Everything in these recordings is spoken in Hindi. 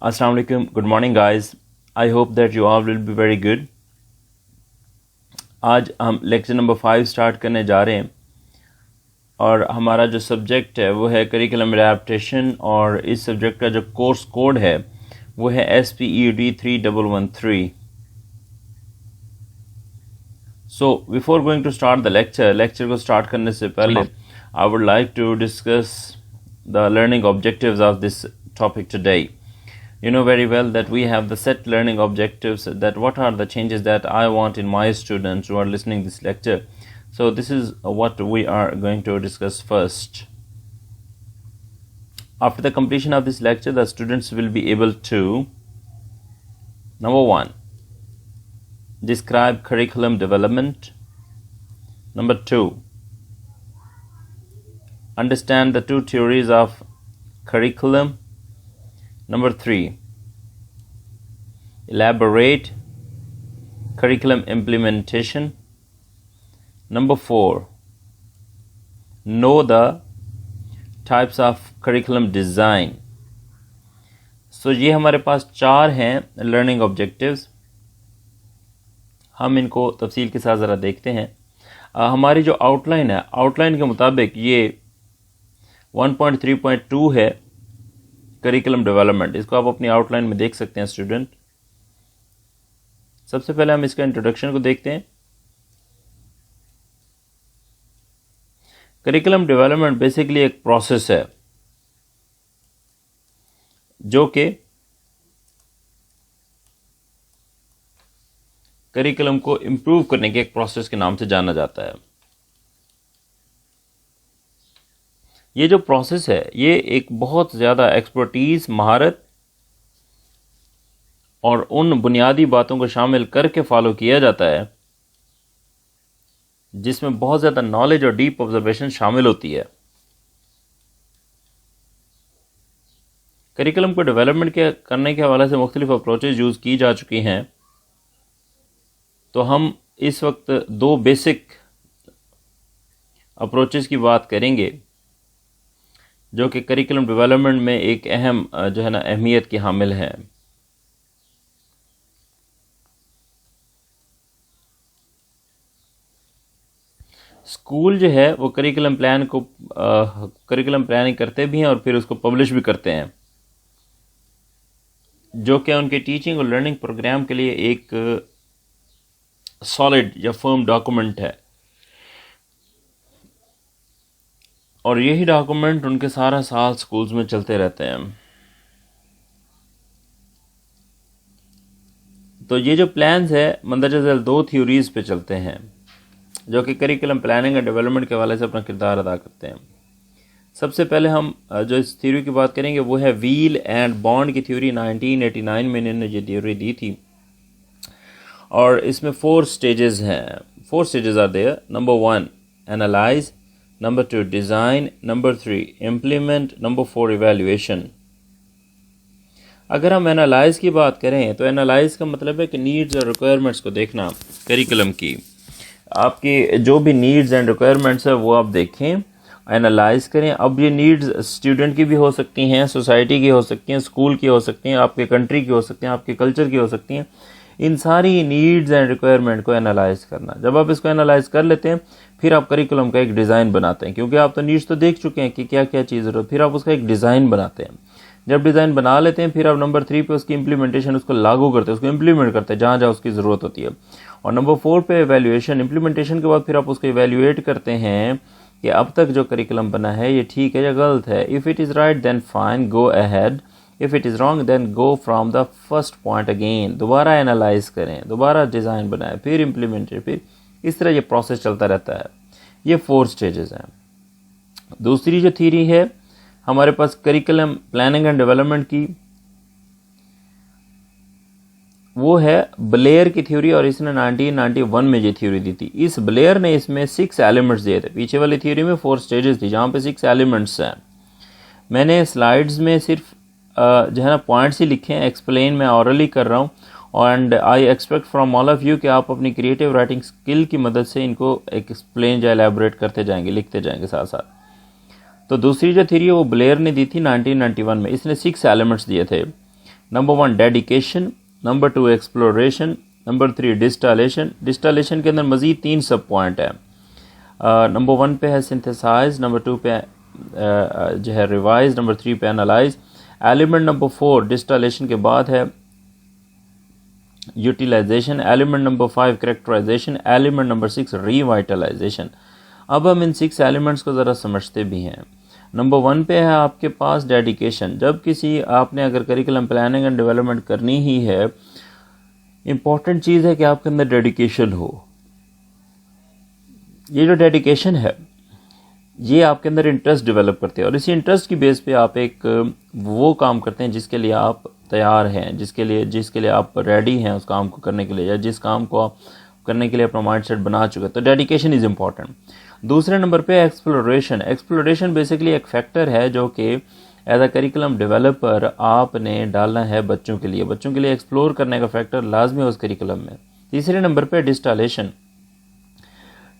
Assalamu alaikum. Good morning, guys. I hope that you all will be very good. आज हम लेक्चर नंबर 5 स्टार्ट करने जा रहे हैं और हमारा जो सब्जेक्ट है वो है करिकुलम एडेप्टेशन और इस सब्जेक्ट का जो कोर्स कोड है वो है SPED 3113. So before going to start the lecture को स्टार्ट करने से पहले I would like to discuss the learning objectives of this topic today. You know very well that we have the set learning objectives, that what are the changes that I want in my students who are listening this lecture. So this is what we are going to discuss first. After the completion of this lecture, the students will be able to, number 1, describe curriculum development. Number 2, understand the two theories of curriculum. Number 3, elaborate curriculum implementation. Number 4, know the types of curriculum design. So ये हमारे पास 4 हैं learning objectives. हम इनको तफसील के साथ ज़रा देखते हैं. हमारी जो आउटलाइन है, आउटलाइन के मुताबिक ये 1.3.2 है करिकुलम डेवलपमेंट. इसको आप अपनी आउटलाइन में देख सकते हैं स्टूडेंट. सबसे पहले हम इसका इंट्रोडक्शन को देखते हैं. करिकुलम डेवलपमेंट बेसिकली एक प्रोसेस है जो कि करिकुलम को इम्प्रूव करने के एक प्रोसेस के नाम से जाना जाता है. ये जो प्रोसेस है ये एक बहुत ज़्यादा एक्सपर्टीज, महारत और उन बुनियादी बातों को शामिल करके फॉलो किया जाता है जिसमें बहुत ज़्यादा नॉलेज और डीप ऑब्जर्वेशन शामिल होती है. करिकुलम को डेवलपमेंट करने के हवाले से मुख्तलिफ अप्रोचेज यूज़ की जा चुकी हैं. तो हम इस वक्त 2 बेसिक अप्रोचेज की बात करेंगे जो कि करिकुलम डेवलपमेंट में एक अहम जो है ना अहमियत की हामिल है. स्कूल जो है वो करिकुलम प्लानिंग करते भी हैं और फिर उसको पब्लिश भी करते हैं जो कि उनके टीचिंग और लर्निंग प्रोग्राम के लिए एक सॉलिड या फर्म डॉक्यूमेंट है और यही डॉक्यूमेंट उनके सारा साल स्कूल्स में चलते रहते हैं. तो ये जो प्लान्स है मंदरजा झैल 2 थ्योरीज पे चलते हैं जो कि करिकुलम प्लानिंग और डेवलपमेंट के हवाले से अपना किरदार अदा करते हैं. सबसे पहले हम जो इस थ्योरी की बात करेंगे वो है व्हील एंड बॉन्ड की थ्योरी. 1989 में इन्होंने ये थ्योरी दी थी और इसमें 4 स्टेजेस हैं. 4 stages are there. Number 1, analyse. Number 2, design. Number 3, implement. Number 4, evaluation. अगर हम एनालाइज की बात करें तो एनालाइज का मतलब है कि नीड्स और रिक्वायरमेंट्स को देखना. करिकुलम की आपकी जो भी नीड्स एंड रिक्वायरमेंट्स है वो आप देखें, एनालाइज करें. अब ये नीड्स स्टूडेंट की भी हो सकती हैं, सोसाइटी की हो सकती हैं, स्कूल की हो सकती हैं, आपके कंट्री की हो सकती हैं, आपके कल्चर की हो सकती हैं. इन सारी नीड्स एंड रिक्वायरमेंट को एनालाइज करना. जब आप इसको एनालाइज कर लेते हैं फिर आप करिकुलम का एक डिज़ाइन बनाते हैं, क्योंकि आप तो नीड्स तो देख चुके हैं कि क्या क्या चीज़ ज़रूरत. फिर आप उसका एक डिज़ाइन बनाते हैं. जब डिज़ाइन बना लेते हैं फिर आप नंबर 3 पे उसकी इम्प्लीमेंटेशन, उसको लागू करते हैं, उसको इम्प्लीमेंट करते हैं जहाँ जहाँ उसकी ज़रूरत होती है. और नंबर 4 पे इवैल्यूएशन. इम्प्लीमेंटेशन के बाद फिर आप उसको इवैल्यूएट करते हैं कि अब तक जो करिकुलम बना है ये ठीक है या गलत है. If it is right then fine, go ahead. If it is wrong then go from the first point again. दोबारा एनालाइज करें, दोबारा डिज़ाइन बनाएं, फिर इम्प्लीमेंटेड, फिर इस तरह ये प्रोसेस चलता रहता है. ये 4 स्टेजेस हैं. दूसरी जो थ्योरी है हमारे पास करिकुलम प्लानिंग एंड डेवलपमेंट की, वो है ब्लेयर की थ्योरी और इसने 1991 में ये थ्योरी दी थी. इस ब्लेयर ने इसमें 6 एलिमेंट्स दिए थे. पीछे वाली थ्योरी में 4 स्टेजेस थी जहाँ पे 6 एलिमेंट्स हैं. मैंने स्लाइड्स में सिर्फ जो है ना पॉइंट्स ही लिखे हैं. एक्सप्लेन मैं ऑरली कर रहा हूँ and I expect from all of you कि आप अपनी क्रिएटिव राइटिंग स्किल की मदद से इनको एक्सप्लेन या एलैबोरेट करते जाएंगे, लिखते जाएंगे साथ साथ. तो दूसरी जो थ्योरी है वो ब्लेयर ने दी थी 1991 में. इसने 6 एलिमेंट्स दिए थे. Number 1 dedication, number 2 exploration, number 3 डिस्टालेशन। डिस्टालेशन के अंदर मज़ीद 3 सब पॉइंट है। नंबर 1 पे है सिंथेसाइज, नंबर 2 पे जो है रिवाइज, नंबर 3 पे एनालाइज। एलिमेंट नंबर 4 डिस्टालेशन के बाद है utilization, element number 5 characterization, element number 6 revitalization. अब हम इन 6 एलिमेंट्स को ज़रा समझते भी हैं। नंबर 1 पे है आपके पास डेडिकेशन। जब किसी आपने अगर करिकुलम प्लानिंग एंड डेवलपमेंट करनी ही है, इम्पॉर्टेंट चीज़ है कि आपके अंदर डेडिकेशन हो। ये जो डेडिकेशन है ये आपके अंदर इंटरेस्ट डेवलप करते हैं और इसी इंटरेस्ट की बेस पे आप एक वो काम करते हैं जिसके लिए आप तैयार हैं, जिसके लिए आप रेडी हैं उस काम को करने के लिए, या जिस काम को आप करने के लिए अपना माइंडसेट बना चुके हैं। तो डेडिकेशन इज़ इम्पॉर्टेंट। दूसरे नंबर पे एक्सप्लोरेशन। एक्सप्लोरेशन बेसिकली एक फैक्टर है जो कि एज अ करिकुलम डेवलपर आपने डालना है बच्चों के लिए एक्सप्लोर करने का फैक्टर लाजमी है उस करिकुलम में। तीसरे नंबर पे डिस्टालेशन।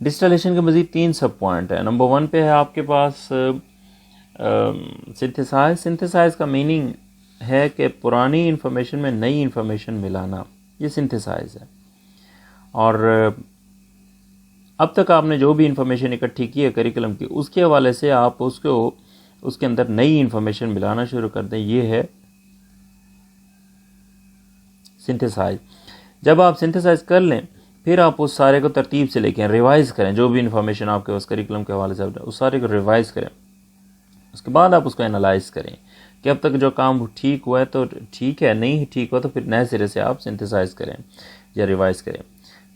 डिस्टालेशन के मज़ीद 3 सब पॉइंट है। नंबर 1 पे है आपके पास सिंथेसाइज। सिंथेसाइज का मीनिंग है कि पुरानी इन्फॉर्मेशन में नई इन्फॉर्मेशन मिलाना, ये सिंथेसाइज है। और अब तक आपने जो भी इन्फॉर्मेशन इकट्ठी की है करिकुलम की, उसके हवाले से आप उसके अंदर नई इन्फॉर्मेशन मिलाना शुरू कर दें, ये है सिंथेसाइज। जब आप सिंथेसाइज कर लें फिर आप उस सारे को तरतीब से लेके रिवाइज़ करें। जो भी इन्फॉर्मेशन आपके उस करिकुलम के हवाले से उस सारे को रिवाइज़ करें। उसके बाद आप उसको एनालाइज करें कि अब तक जो काम ठीक हुआ है तो ठीक है, नहीं ठीक हुआ तो फिर नए सिरे से आप सिंथेसाइज करें या रिवाइज़ करें।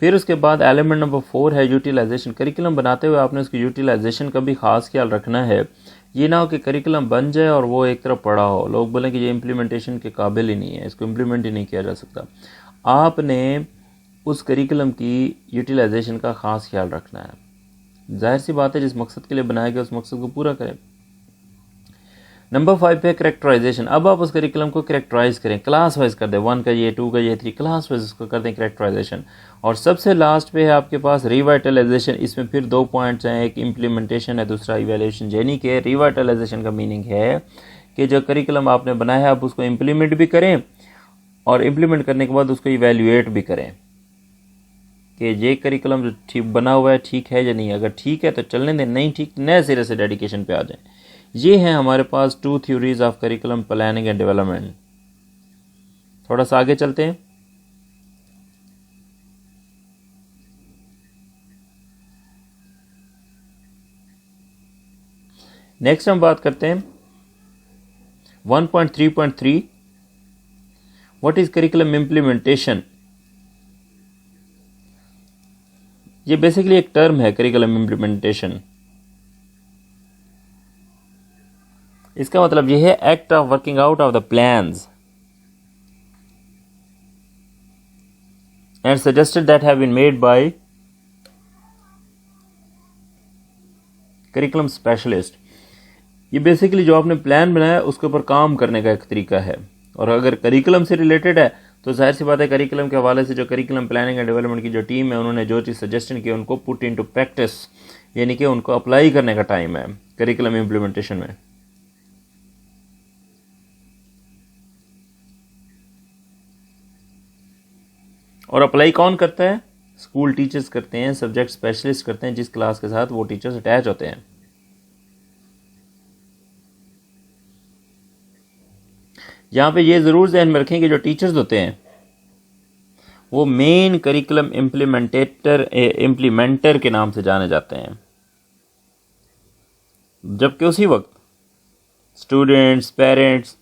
फिर उसके बाद एलिमेंट नंबर 4 है यूटिलाइजेशन। करिकुलम बनाते हुए आपने उसकी यूटिलाइजेशन का भी ख़ास ख्याल रखना है। ये ना हो कि करिकुलम बन जाए और वो एक तरफ पड़ा हो, लोग बोलें कि ये इम्प्लीमेंटेशन के काबिल ही नहीं है, इसको इम्प्लीमेंट ही नहीं किया जा सकता। आपने उस करिकुलम की यूटिलाइजेशन का ख़ास ख्याल रखना है। जाहिर सी बात है जिस मकसद के लिए बनाया गया उस मकसद को पूरा करें। नंबर 5 पे करेक्टराइजेशन। अब आप उस करिकुलम को करेक्टराइज करें, क्लास वाइज कर दें, 1 का ये, 2 का ये, 3 क्लास वाइज उसको कर दें करेक्टराइजेशन। और सबसे लास्ट पे है आपके पास रिवाइटलाइजेशन। इसमें फिर 2 पॉइंट्स हैं, एक इम्प्लीमेंटेशन है, दूसरा इवैल्यूएशन। यानी कि रिवाइटलाइजेशन का मीनिंग है कि जो करिकुलम आपने बनाया है आप उसको इम्प्लीमेंट भी करें और इम्प्लीमेंट करने के बाद उसको इवैल्यूएट भी करें कि ये करिकुलम जो ठीक बना हुआ है ठीक है या नहीं। अगर ठीक है तो चलने दें, नहीं ठीक नए सिरे से डेडिकेशन पे आ जाएं। ये हैं हमारे पास 2 theories of curriculum planning and development. थोड़ा सा आगे चलते हैं। नेक्स्ट हम बात करते हैं 1.3.3 व्हाट इज करिकुलम इम्प्लीमेंटेशन। ये बेसिकली एक टर्म है करिकुलम इम्प्लीमेंटेशन। इसका मतलब यह है act of working out of the plans and suggested that have been made by curriculum specialist. ये बेसिकली जो आपने प्लान बनाया उसके ऊपर काम करने का एक तरीका है। और अगर करिकुलम से रिलेटेड है तो जाहिर सी बात है करिकुलम के हवाले से जो करिकुलम प्लानिंग एंड डेवलपमेंट की जो टीम है उन्होंने जो चीज़ सजेशन की उनको पुट इनटू प्रैक्टिस, यानी कि उनको अप्लाई करने का टाइम है करिकुलम इम्प्लीमेंटेशन में। और अप्लाई कौन करता है? स्कूल टीचर्स करते हैं, सब्जेक्ट स्पेशलिस्ट करते हैं, जिस क्लास के साथ वो टीचर्स अटैच होते हैं। यहाँ पे ये ज़रूर ध्यान में रखें कि जो टीचर्स होते हैं वो मेन करिकुलम इम्प्लीमेंटर के नाम से जाने जाते हैं, जबकि उसी वक्त स्टूडेंट्स, पेरेंट्स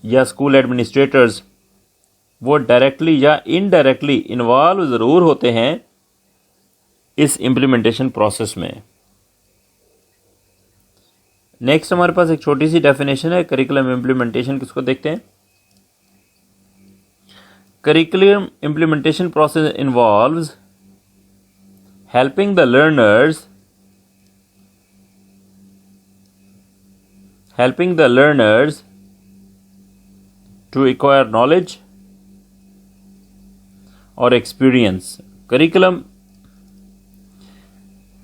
या स्कूल एडमिनिस्ट्रेटर्स वो डायरेक्टली या इनडायरेक्टली इन्वॉल्व ज़रूर होते हैं इस इम्प्लीमेंटेशन प्रोसेस में। नेक्स्ट हमारे पास एक छोटी सी डेफिनेशन है करिकुलम इम्प्लीमेंटेशन, किसको देखते हैं। Curriculum implementation process involves helping the learners to acquire knowledge और एक्सपीरियंस। करिकुलम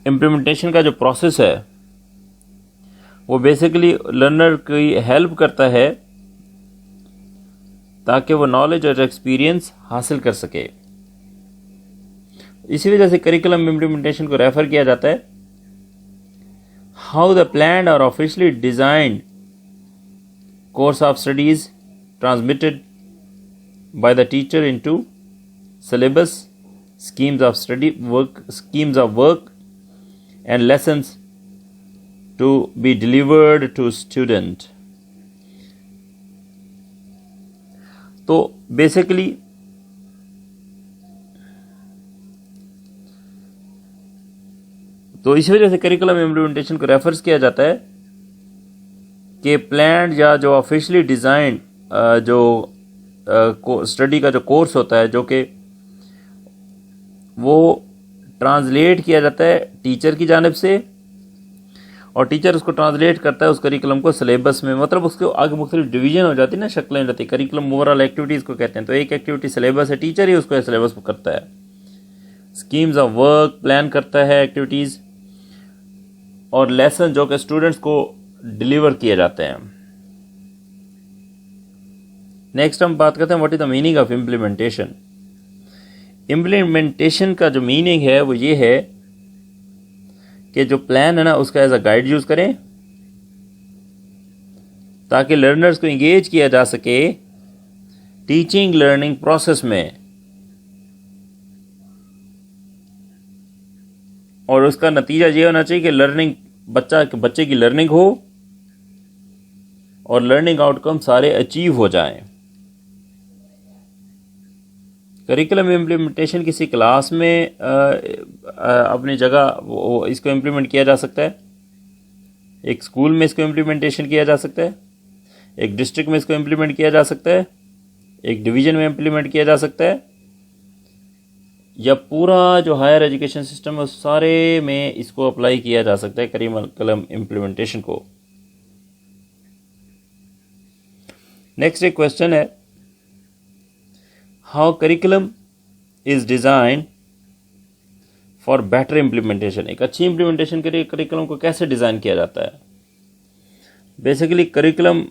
इम्प्लीमेंटेशन का जो प्रोसेस है वो बेसिकली लर्नर की हेल्प करता है ताकि वो नॉलेज और एक्सपीरियंस हासिल कर सके। इसी वजह से करिकुलम इम्प्लीमेंटेशन को रेफर किया जाता है हाउ द प्लान्ड और officially designed course of studies transmitted by the teacher into syllabus, schemes of work and lessons to be delivered to student। तो बेसिकली तो इस वजह से करिकुलम इम्प्लीमेंटेशन को रेफर्स किया जाता है कि प्लान या जो ऑफिशियली डिजाइंड जो स्टडी का जो कोर्स होता है जो कि वो ट्रांसलेट किया जाता है टीचर की जानिब से, और टीचर उसको ट्रांसलेट करता है उस करिकुलम को सिलेबस में। मतलब उसके आगे मुख्तलिफ डिवीजन हो जाती है ना, शक्लें हो जाती है। करिकुलम ओवरऑल एक्टिविटीज़ को कहते हैं। तो एक एक्टिविटी सिलेबस है, टीचर ही उसको सिलेबस को करता है। स्कीम्स ऑफ वर्क प्लान करता है एक्टिविटीज़, और लेसन जो कि स्टूडेंट्स को डिलीवर किए जाते हैं। नेक्स्ट हम बात करते हैं what is the meaning of implementation. Implementation का जो मीनिंग है वो ये है कि जो प्लान है ना उसका एज अ गाइड यूज करें ताकि लर्नर्स को इंगेज किया जा सके टीचिंग लर्निंग प्रोसेस में, और उसका नतीजा ये होना चाहिए कि लर्निंग बच्चे की लर्निंग हो और लर्निंग आउटकम सारे अचीव हो जाएं। करिकुलम इम्प्लीमेंटेशन किसी क्लास में अपनी जगह इसको इम्प्लीमेंट किया जा सकता है, एक स्कूल में इसको इम्प्लीमेंटेशन किया जा सकता है, एक डिस्ट्रिक्ट में इसको इम्प्लीमेंट किया जा सकता है, एक डिवीज़न में इम्प्लीमेंट किया जा सकता है, या पूरा जो हायर एजुकेशन सिस्टम है उस सारे में इसको अप्लाई किया जा सकता है करिकुलम इम्प्लीमेंटेशन को। नेक्स्ट एक क्वेश्चन है how curriculum is design for better implementation. एक अच्छी इम्प्लीमेंटेशन के लिए करिकुलम को कैसे डिज़ाइन किया जाता है। बेसिकली करिकुलम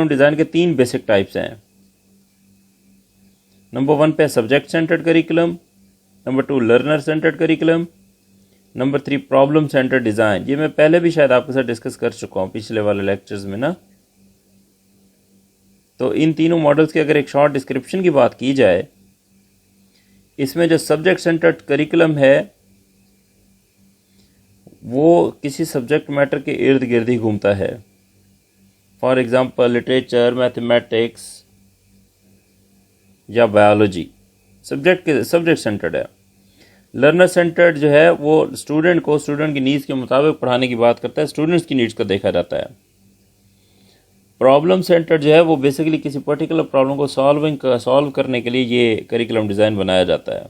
डिज़ाइन के 3 बेसिक टाइप्स हैं। नंबर 1 पे subject centred curriculum, number 2 learner centred curriculum, number 3 problem centred design. ये मैं पहले भी शायद आपके साथ डिस्कस कर चुका हूँ पिछले वाले लेक्चर्स में ना। तो इन तीनों मॉडल्स की अगर एक शॉर्ट डिस्क्रिप्शन की बात की जाए, इसमें जो सब्जेक्ट सेंटर्ड करिकुलम है वो किसी सब्जेक्ट मैटर के इर्द गिर्द ही घूमता है। फॉर एग्जांपल लिटरेचर, मैथमेटिक्स या बायोलॉजी सब्जेक्ट सेंटर्ड है। लर्नर सेंटर्ड जो है वो स्टूडेंट की नीड्स के मुताबिक पढ़ाने की बात करता है, स्टूडेंट्स की नीड्स को देखा जाता है। प्रॉब्लम सेंटर्ड जो है वो बेसिकली किसी पर्टिकुलर प्रॉब्लम को सॉल्व करने के लिए ये करिकुलम डिज़ाइन बनाया जाता है।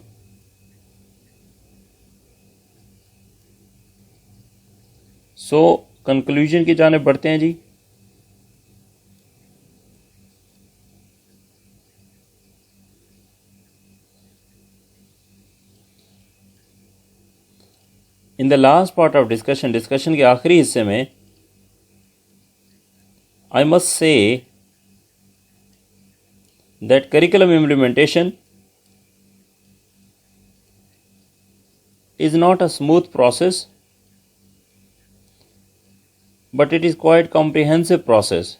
सो कंक्लूजन की जाने बढ़ते हैं जी। In the last part of discussion के आखिरी हिस्से में I must say that curriculum implementation is not a smooth process, but it is quite comprehensive process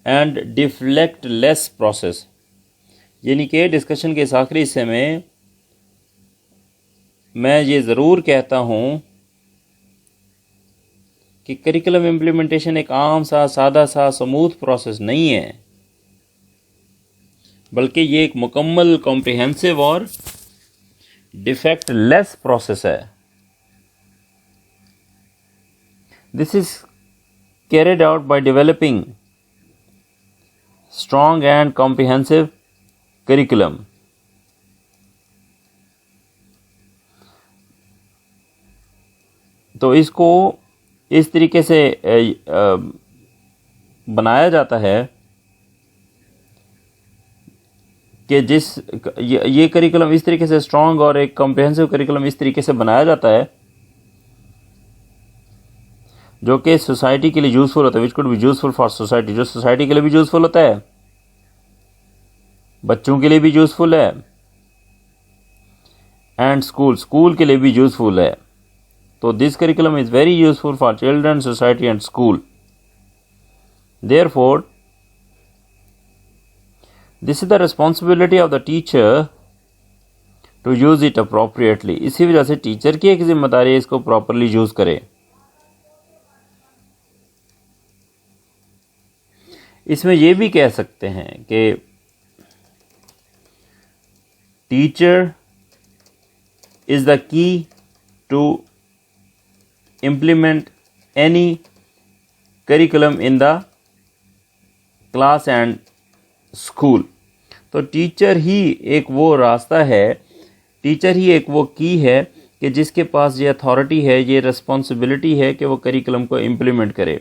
and deflect-less process। यानी कि डिस्कशन के इस आखिरी हिस्से में मैं ये ज़रूर कहता हूँ कि करिकुलम इम्प्लीमेंटेशन एक आम सा सादा सा स्मूथ प्रोसेस नहीं है, बल्कि ये एक मुकम्मल कॉम्प्रिहेंसिव और डिफेक्ट लेस प्रोसेस है। This is carried out by developing strong and comprehensive curriculum. तो इसको इस तरीके से बनाया जाता है कि ये करिकुलम इस तरीके से स्ट्रॉन्ग और एक कॉम्प्रिहेंसिव करिकुलम इस तरीके से बनाया जाता है जो कि सोसाइटी के लिए यूजफुल होता है, which could be useful for society, जो सोसाइटी के लिए भी यूजफुल होता है, बच्चों के लिए भी यूजफुल है, एंड स्कूल के लिए भी यूजफुल है। तो this curriculum is very useful for children, society and school. Therefore this is the responsibility of the teacher to use it appropriately. इसी वजह से टीचर की एक जिम्मेदारी है इसको प्रॉपरली यूज करे। इसमें यह भी कह सकते हैं कि teacher is the key to implement any curriculum in the class and school। तो टीचर ही एक वो रास्ता है, टीचर ही एक वो की है कि जिसके पास ये अथॉरिटी है, ये रिस्पॉन्सिबिलिटी है कि वो करिकुलम को इम्प्लीमेंट करे।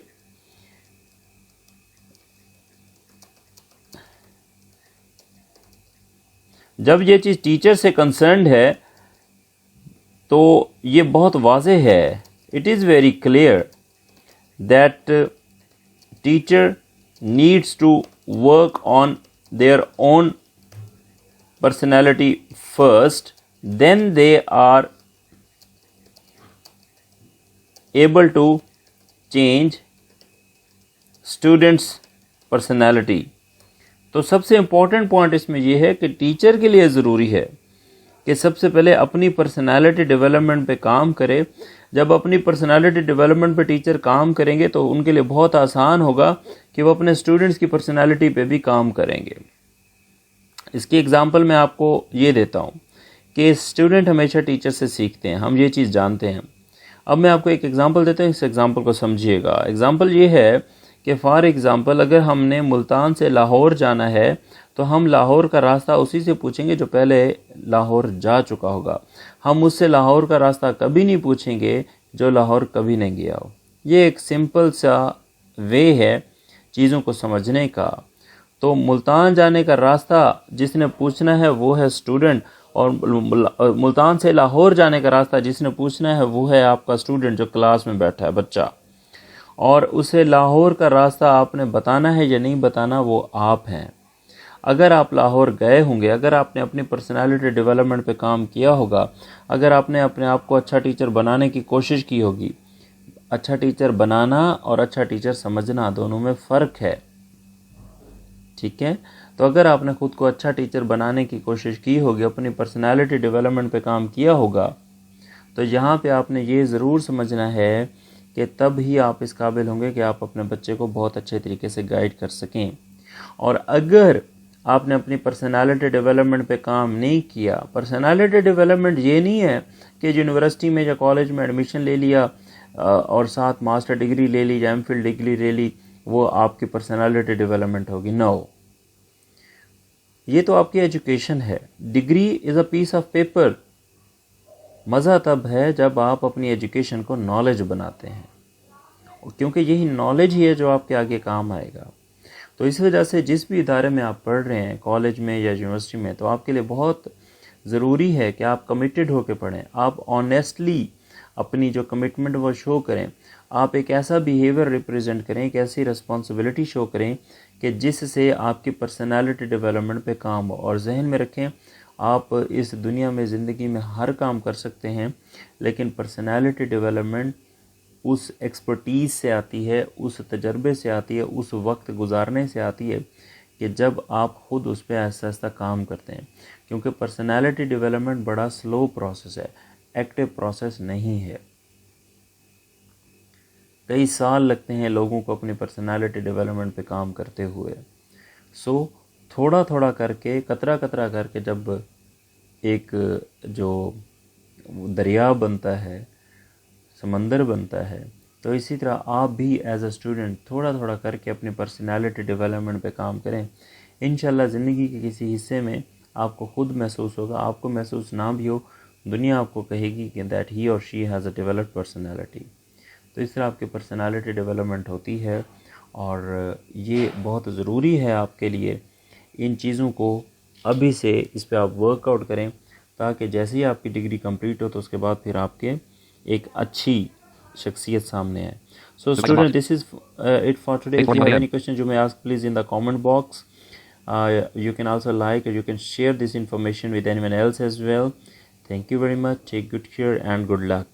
जब ये चीज़ टीचर से कंसर्न्ड है तो ये बहुत वाज़ेह है, it is very clear that teacher needs to work on their own personality first, then they are able to change students personality। तो सबसे इम्पोर्टेंट पॉइंट इसमें यह है कि टीचर के लिए ज़रूरी है कि सबसे पहले अपनी पर्सनालिटी डेवलपमेंट पे काम करे। जब अपनी पर्सनालिटी डेवलपमेंट पे टीचर काम करेंगे तो उनके लिए बहुत आसान होगा कि वो अपने स्टूडेंट्स की पर्सनालिटी पे भी काम करेंगे। इसकी एग्जांपल मैं आपको ये देता हूँ कि स्टूडेंट हमेशा टीचर से सीखते हैं, हम ये चीज़ जानते हैं। अब मैं आपको एक एग्जांपल देता हूँ, इस एग्जांपल को समझिएगा। एग्जांपल ये है कि फॉर एग्जांपल अगर हमने मुल्तान से लाहौर जाना है तो हम लाहौर का रास्ता उसी से पूछेंगे जो पहले लाहौर जा चुका होगा। हम उससे लाहौर का रास्ता कभी नहीं पूछेंगे जो लाहौर कभी नहीं गया हो। ये एक सिंपल सा वे है चीज़ों को समझने का। तो मुल्तान जाने का रास्ता जिसने पूछना है वो है स्टूडेंट, और मुल्तान से लाहौर जाने का रास्ता जिसने पूछना है वो है आपका स्टूडेंट जो क्लास में बैठा है, बच्चा। और उसे लाहौर का रास्ता आपने बताना है या नहीं बताना वो आप हैं। अगर आप लाहौर गए होंगे, अगर आपने अपनी पर्सनालिटी डेवलपमेंट पे काम किया होगा, अगर आपने अपने आप को अच्छा टीचर बनाने की कोशिश की होगी। अच्छा टीचर बनाना और अच्छा टीचर समझना दोनों में फ़र्क है, ठीक है। तो अगर आपने खुद को अच्छा टीचर बनाने की कोशिश की होगी, अपनी पर्सनालिटी डेवलपमेंट पे काम किया होगा, तो यहाँ पे आपने ये ज़रूर समझना है कि तब ही आप इस काबिल होंगे कि आप अपने बच्चे को बहुत अच्छे तरीके से गाइड कर सकें। और अगर आपने अपनी पर्सनालिटी डेवलपमेंट पे काम नहीं किया, पर्सनालिटी डेवलपमेंट ये नहीं है कि यूनिवर्सिटी में या कॉलेज में एडमिशन ले लिया और साथ मास्टर डिग्री ले ली या एमफिल डिग्री ले ली, वो आपकी पर्सनालिटी डेवलपमेंट होगी। नो, ये तो आपकी एजुकेशन है। Degree is a piece of paper. मज़ा तब है जब आप अपनी एजुकेशन को नॉलेज बनाते हैं, क्योंकि यही नॉलेज ही है जो आपके आगे काम आएगा। तो इस वजह से जिस भी इदारे में आप पढ़ रहे हैं, कॉलेज में या यूनिवर्सिटी में, तो आपके लिए बहुत ज़रूरी है कि आप कमिटेड होकर पढ़ें, आप ऑनेस्टली अपनी जो कमिटमेंट वो शो करें, आप एक ऐसा बिहेवियर रिप्रेजेंट करें, एक ऐसी रिस्पॉन्सिबिलिटी शो करें कि जिससे आपकी पर्सनालिटी डेवलपमेंट पे काम हो। और जहन में रखें, आप इस दुनिया में ज़िंदगी में हर काम कर सकते हैं, लेकिन पर्सनालिटी डेवलपमेंट उस एक्सपर्टीज़ से आती है, उस तजर्बे से आती है, उस वक्त गुजारने से आती है कि जब आप ख़ुद उस पर आहिस्ता आहिस्ता काम करते हैं। क्योंकि पर्सनालिटी डेवलपमेंट बड़ा स्लो प्रोसेस है, एक्टिव प्रोसेस नहीं है। कई साल लगते हैं लोगों को अपनी पर्सनालिटी डेवलपमेंट पे काम करते हुए। सो थोड़ा थोड़ा करके, कतरा कतरा करके जब एक जो दरिया बनता है, समंदर बनता है, तो इसी तरह आप भी एज अ स्टूडेंट थोड़ा थोड़ा करके अपनी पर्सनालिटी डेवलपमेंट पे काम करें। इंशाल्लाह ज़िंदगी के किसी हिस्से में आपको खुद महसूस होगा, आपको महसूस ना भी हो, दुनिया आपको कहेगी कि दैट ही और she has a developed personality. तो इस तरह आपकी पर्सनालिटी डेवलपमेंट होती है और ये बहुत ज़रूरी है आपके लिए। इन चीज़ों को अभी से इस पे आप वर्कआउट करें, ताकि जैसे ही आपकी डिग्री कंप्लीट हो तो उसके बाद फिर आपके एक अच्छी शख्सियत सामने आए. So student, this is it for today. If you have any questions, you may ask please in the comment box. You can also like, or you can share this information with anyone else as well. Thank you very much. Take good care and good luck.